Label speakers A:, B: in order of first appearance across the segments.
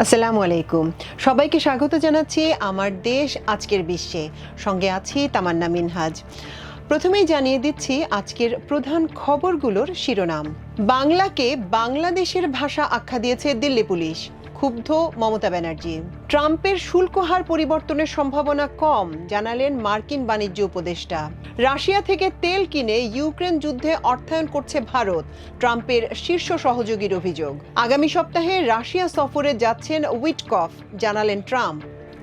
A: আসসালামু আলাইকুম। সবাইকে স্বাগত জানাচ্ছি আমার দেশ আজকের বিশ্বে। সঙ্গে আছি তামান্না মিনহাজ। প্রথমেই জানিয়ে দিচ্ছি আজকের প্রধান খবরগুলোর শিরোনাম। বাংলাকে বাংলাদেশের ভাষা আখ্যা দিয়েছে দিল্লি পুলিশ, ক্ষুব্ধ মমতা ব্যানার্জি। ট্রাম্পের শুল্ক হার পরিবর্তনের সম্ভাবনা কম, জানালেন মার্কিন বাণিজ্য উপদেষ্টা। রাশিয়া থেকে তেল কিনে ইউক্রেন যুদ্ধে অর্থায়ন করছে ভারত, ট্রাম্পের শীর্ষ সহযোগীর অভিযোগ। আগামী সপ্তাহে রাশিয়া সফরে যাচ্ছেন উইটকফ, জানালেন ট্রাম্প।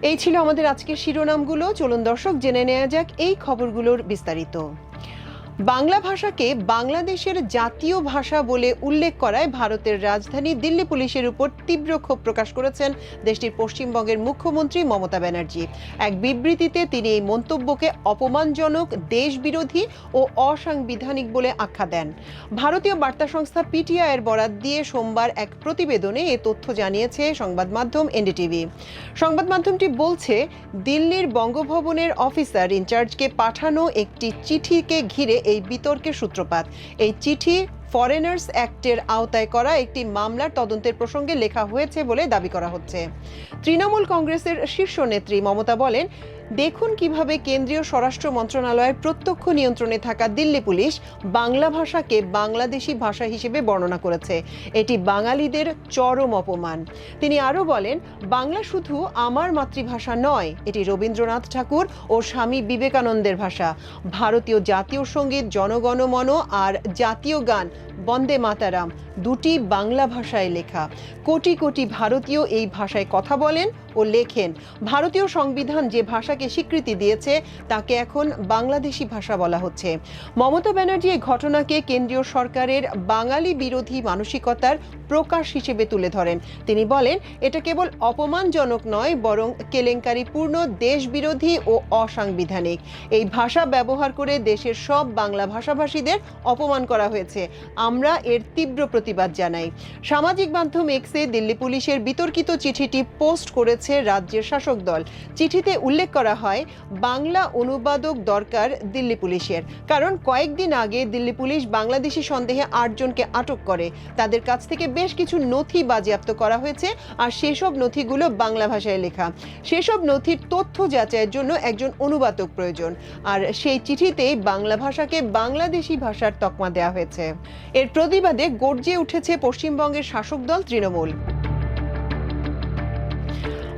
A: এই ছিল আমাদের আজকের শিরোনামগুলো। চলুন দর্শক জেনে নেওয়া যাক এই খবরগুলোর বিস্তারিত। বাংলা ভাষাকে বাংলাদেশের জাতীয় ভাষা বলে উল্লেখ করায় ভারতের রাজধানী দিল্লি পুলিশের উপর তীব্র ক্ষোভ প্রকাশ করেছেন দেশটির পশ্চিমবঙ্গের মুখ্যমন্ত্রী মমতা ব্যানার্জি। এক বিবৃতিতে তিনি এই মন্তব্যকে অপমানজনক, দেশবিরোধী ও অসাংবিধানিক বলে আখ্যা দেন। ভারতীয় বার্তা সংস্থা পিটিআইয়ের বরাত দিয়ে সোমবার এক প্রতিবেদনে এ তথ্য জানিয়েছে সংবাদ মাধ্যম এনডিটিভি। সংবাদ মাধ্যমটি বলছে, দিল্লির বঙ্গভবনের অফিসার ইনচার্জকে পাঠানো একটি চিঠিকে ঘিরে এই বিতর্কের সূত্রপাত। এই চিঠি ফরেনার্স অ্যাক্টের আওতায় করা একটি মামলার তদন্তের প্রসঙ্গে লেখা হয়েছে বলে দাবি করা হচ্ছে। তৃণমূল কংগ্রেসের শীর্ষ নেত্রী মমতা বলেন, দেখুন কিভাবে কেন্দ্রীয় স্বরাষ্ট্র মন্ত্রণালয়ের প্রত্যক্ষ নিয়ন্ত্রণে থাকা দিল্লি পুলিশ বাংলা ভাষাকে বাংলাদেশি ভাষা হিসেবে বর্ণনা করেছে। এটি বাঙালিদের চরম অপমান। তিনি আরও বলেন, বাংলা শুধু আমার মাতৃভাষা নয়, এটি রবীন্দ্রনাথ ঠাকুর ও স্বামী বিবেকানন্দের ভাষা। ভারতীয় জাতীয় সঙ্গীত জনগণমন আর জাতীয় গান বন্দে মাতারাম দুটি বাংলা ভাষায় লেখা। কোটি কোটি ভারতীয় এই ভাষায় কথা বলেন ও লেখেন। ভারতীয় সংবিধান যে ভাষাকে স্বীকৃতি দিয়েছে তাকে এখন বাংলাদেশি ভাষা বলা হচ্ছে। মমতা ব্যানার্জি এই ঘটনাকে কেন্দ্রীয় সরকারের বাঙালি বিরোধী মানসিকতার প্রকাশ হিসেবে তুলে ধরেন। তিনি বলেন, এটা কেবল অপমানজনক নয়, বরং কেলেঙ্কারিপূর্ণ, দেশবিরোধী ও অসাংবিধানিক। এই ভাষা ব্যবহার করে দেশের সব বাংলা ভাষাভাষীদের অপমান করা হয়েছে। আমরা এর তীব্র প্রতিবাদ জানাই। সামাজিক মাধ্যম এক্সে দিল্লি পুলিশের বিতর্কিত চিঠিটি পোস্ট করেছে রাজ্যের শাসক দল। চিঠিতে উল্লেখ করা হয়, বাংলা অনুবাদক দরকার দিল্লি পুলিশের, কারণ কয়েকদিন আগে দিল্লি পুলিশ বাংলাদেশি সন্দেহে 8 জনকে আটক করে। তাদের কাছ থেকে বেশ কিছু নথি বাজেয়াপ্ত করা হয়েছে, আর সেসব নথিগুলো বাংলা ভাষায় লেখা। সেসব নথির তথ্য যাচাইয়ের জন্য একজন অনুবাদক প্রয়োজন, আর সেই চিঠিতেই বাংলা ভাষাকে বাংলাদেশি ভাষার তকমা দেওয়া হয়েছে। এর প্রতিবাদে গর্জে উঠেছে পশ্চিমবঙ্গের শাসক দল তৃণমূল।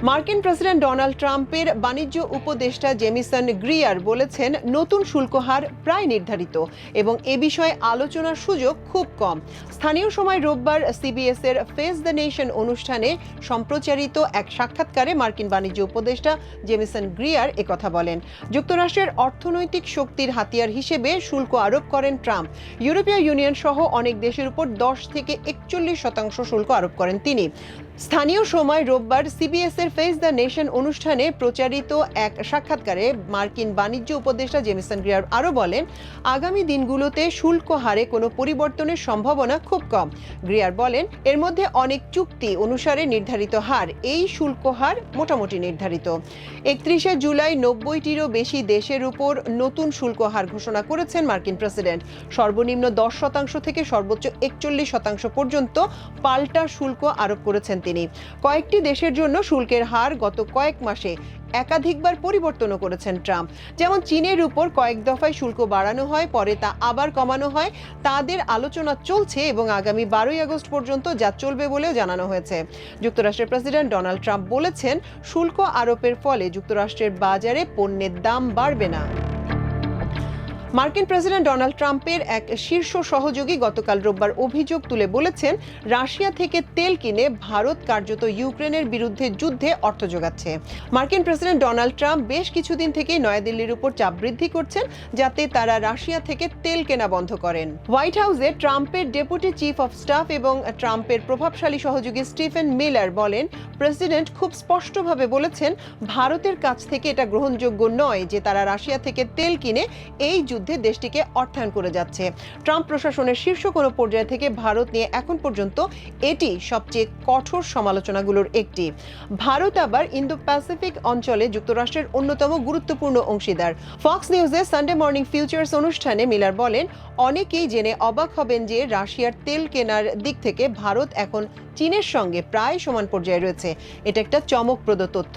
A: মার্কিন প্রেসিডেন্ট ডোনাল্ড ট্রাম্পের বাণিজ্য উপদেষ্টা জেমিসন গ্রিয়ার বলেছেন, নতুন শুল্ক হার প্রায় নির্ধারিত এবং এ বিষয়ে আলোচনার সুযোগ খুব কম। স্থানীয় সময় রোববার সিবিএস এর ফেস দ্য নেশন অনুষ্ঠানে সম্প্রচারিত এক সাক্ষাৎকারে মার্কিন বাণিজ্য উপদেষ্টা জেমিসন গ্রিয়ার একথা বলেন। যুক্তরাষ্ট্রের অর্থনৈতিক শক্তির হাতিয়ার হিসেবে শুল্ক আরোপ করেন ট্রাম্প। ইউরোপীয় ইউনিয়ন সহ অনেক দেশের উপর 10 থেকে 41% শুল্ক আরোপ করেন তিনি। স্থানীয় সময় রোববার সিবিএস এর ফেস দ্য নেশন অনুষ্ঠানে প্রচারিত এক সাক্ষাৎকারে মার্কিন বাণিজ্য উপদেষ্টা জেমিসন গ্রিয়ার আরও বলেন, আগামী দিনগুলোতে শুল্ক হারে কোনো পরিবর্তনের সম্ভাবনা খুব কম। গ্রিয়ার বলেন, এর মধ্যে অনেক চুক্তি অনুসারে নির্ধারিত হার, এই শুল্ক হার মোটামুটি নির্ধারিত। 31শে জুলাই 90টিরও বেশি দেশের উপর নতুন শুল্ক হার ঘোষণা করেছেন মার্কিন প্রেসিডেন্ট। সর্বনিম্ন 10% থেকে সর্বোচ্চ 41% পর্যন্ত পাল্টা শুল্ক আরোপ করেছেন তিনি। কয়েকটি দেশের জন্য শুল্কের হার গত কয়েক মাসে একাধিকবার পরিবর্তনও করেছেন ট্রাম্প। যেমন চীনের উপর কয়েক দফায় শুল্ক বাড়ানো হয়, পরে তা আবার কমানো হয়। তাদের আলোচনা চলছে এবং আগামী 12ই আগস্ট পর্যন্ত যা চলবে বলেও জানানো হয়েছে। যুক্তরাষ্ট্রের প্রেসিডেন্ট ডোনাল্ড ট্রাম্প বলেছেন, শুল্ক আরোপের ফলে যুক্তরাষ্ট্রের বাজারে পণ্যের দাম বাড়বে না। মার্কিন প্রেসিডেন্ট ডোনাল্ড ট্রাম্পের এক শীর্ষ সহযোগী গতকাল রোববার অভিযোগ তুলে বলেছেন, রাশিয়া থেকে তেল কিনে ভারত কার্যত ইউক্রেনের বিরুদ্ধে যুদ্ধে অর্থ যোগাচ্ছে। মার্কিন প্রেসিডেন্ট ডোনাল্ড ট্রাম্প বেশ কিছুদিন থেকেই নয়াদিল্লির উপর চাপ বৃদ্ধি করছেন যাতে তারা রাশিয়া থেকে তেল কেনা বন্ধ করেন। হোয়াইট হাউসে ট্রাম্পের ডেপুটি চিফ অফ স্টাফ এবং ট্রাম্পের প্রভাবশালী সহযোগী স্টিফেন মিলার বলেন, প্রেসিডেন্ট খুব স্পষ্টভাবে বলেছেন, ভারতের কাছ থেকে এটা গ্রহণযোগ্য নয় যে তারা রাশিয়া থেকে তেল কিনে এই যুদ্ধে দেশটিকে অর্থায়ন করে যাচ্ছে। ট্রাম্প প্রশাসনের শীর্ষ কোনো পর্যায় থেকে ভারত নিয়ে এখন পর্যন্ত এটি সবচেয়ে কঠোর সমালোচনাগুলোর একটি। ভারত আবার ইন্দো প্যাসিফিক অঞ্চলে যুক্তরাষ্ট্রের অন্যতম গুরুত্বপূর্ণ অংশীদার। ফক্স নিউজে সানডে মর্নিং ফিউচার্স অনুষ্ঠানে মিলার বলেন, অনেকেই জেনে অবাক হবেন যে রাশিয়ার তেল কেনার দিক থেকে ভারত এখন চীনের সঙ্গে প্রায় সমান পর্যায়ে রয়েছে। করেছে। এটা একটা চমকপ্রদ তথ্য।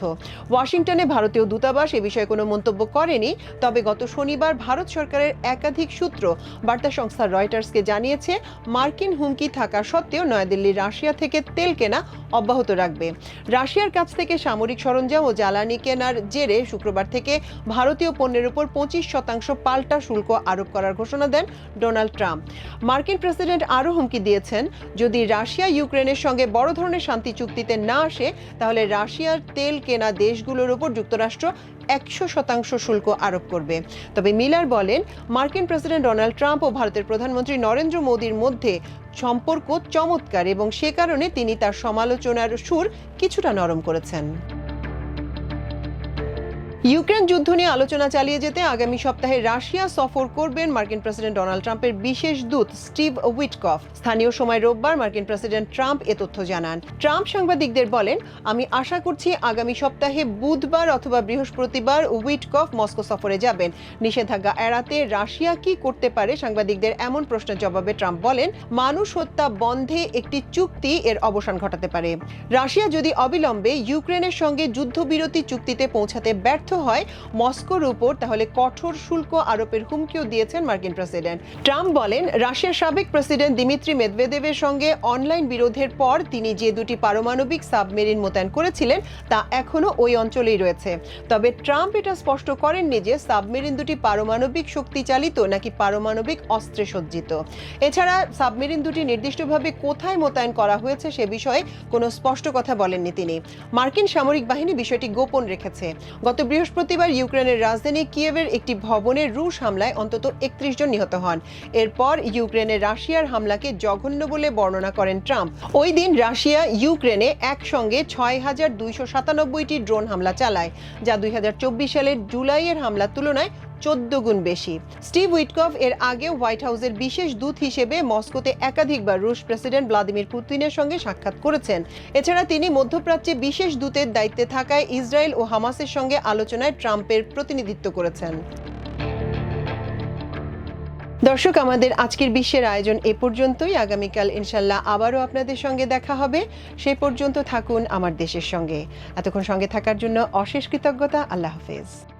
A: ওয়াশিংটনে ভারতীয় দূতাবাস এ বিষয়ে কোনো মন্তব্য করেনি, তবে গত শনিবার ভারত সরকারের একাধিক সূত্র বার্তা সংস্থা রয়টার্সকে জানিয়েছে মার্কিন হুমকি থাকা সত্ত্বেও নয়াদিল্লি রাশিয়া থেকে তেল কেনা অব্যাহত রাখবে। রাশিয়ার কাছ থেকে সামরিক সরঞ্জাম ও জ্বালানি কেনার জেরে শুক্রবার থেকে ভারতীয় পণ্যের উপর 25% পাল্টা শুল্ক আরোপ করার ঘোষণা দেন ডোনাল্ড ট্রাম্প। মার্কিন প্রেসিডেন্ট আরও হুমকি দিয়েছেন, যদি রাশিয়া ইউক্রেনের সঙ্গে বড় ধরনের শান্তি চুক্তিতে না আসে তাহলে রাশিয়ার তেল কেনা দেশগুলোর উপর যুক্তরাষ্ট্র 100% শুল্ক আরোপ করবে। তবে মিলার বলেন, মার্কিন প্রেসিডেন্ট ডোনাল্ড ট্রাম্প ও ভারতের প্রধানমন্ত্রী নরেন্দ্র মোদীর মধ্যে সম্পর্ক চমৎকার এবং সে কারণে তিনি তার সমালোচনার সুর কিছুটা নরম করেছেন। ইউক্রেন যুদ্ধ নিয়ে আলোচনা চালিয়ে যেতে আগামী সপ্তাহে রাশিয়া সফর করবেন মার্কিন প্রেসিডেন্ট ডোনাল্ড ট্রাম্পের বিশেষ দূত স্টিভ উইটকফ। স্থানীয় সময় রোববার মার্কিন প্রেসিডেন্ট ট্রাম্প এ তথ্য জানান। ট্রাম্প সাংবাদিকদের বলেন, আমি আশা করছি আগামী সপ্তাহে বুধবার অথবা বৃহস্পতিবার উইটকফ মস্কো সফরে যাবেন। নিষেধাজ্ঞা এড়াতে রাশিয়া কি করতে পারে? সাংবাদিকদের এমন প্রশ্নের জবাবে ট্রাম্প বলেন, মানুষ হত্যা বন্ধে একটি চুক্তি এর অবসান ঘটাতে পারে। রাশিয়া যদি অবিলম্বে ইউক্রেনের সঙ্গে যুদ্ধবিরতি চুক্তিতে পৌঁছাতে ব্যর্থ হয় মস্কোর উপর, তাহলে কঠোর শুল্ক আরোপের হুমকিও দিয়েছেন মার্কিন প্রেসিডেন্ট। ট্রাম্প বলেন, রাশিয়ার সাবেক প্রেসিডেন্ট দিমিত্রি মেদভেদেবের সঙ্গে অনলাইন বিরোধের পর তিনি যে দুটি পারমাণবিক সাবমেরিন মোতায়েন করেছিলেন তা এখনও ওই অঞ্চলেই রয়েছে। তবে ট্রাম্প এটা স্পষ্ট করেননি যে সাবমেরিন দুটি পারমাণবিক শক্তি চালিত নাকি পারমাণবিক অস্ত্রে সজ্জিত। এছাড়া সাবমেরিন দুটি নির্দিষ্টভাবে কোথায় মোতায়েন করা হয়েছে সে বিষয়ে কোনো স্পষ্ট কথা বলেননি তিনি। মার্কিন সামরিক বাহিনী বিষয়টি গোপন রেখেছে। গত বৃহস্পতিবার ইউক্রেনের রাজধানী কিয়েভের একটি ভবনে রুশ হামলায় অন্তত 31 জন নিহত হন। এরপর ইউক্রেনের রাশিয়ার হামলাকে জঘন্য বলে বর্ণনা করেন ট্রাম্প। ওই দিন রাশিয়া ইউক্রেনে একসঙ্গে 6297টি ড্রোন হামলা চালায়, যা 2024 সালের জুলাইয়ের হামলার তুলনায় 14 গুণ বেশি। স্টিভ উইটকফ এর আগে হোয়াইট হাউসের বিশেষ দূত হিসেবে মস্কোতে একাধিকবার রুশ প্রেসিডেন্ট ভ্লাদিমির পুতিনের সঙ্গে সাক্ষাৎ করেছেন। এছাড়া তিনি মধ্যপ্রাচ্যে বিশেষ দূতের দায়িত্বে থাকায় ইসরায়েল ও হামাসের সঙ্গে আলোচনায় ট্রাম্পের প্রতিনিধিত্ব করেছেন। দর্শক, আমাদের আজকের বিশ্বের আয়োজন এ পর্যন্তই। আগামীকাল ইনশাল্লাহ আবারও আপনাদের সঙ্গে দেখা হবে। সেই পর্যন্ত থাকুন আমার দেশের সঙ্গে। এতক্ষণ সঙ্গে থাকার জন্য অশেষ কৃতজ্ঞতা। আল্লাহ হাফেজ।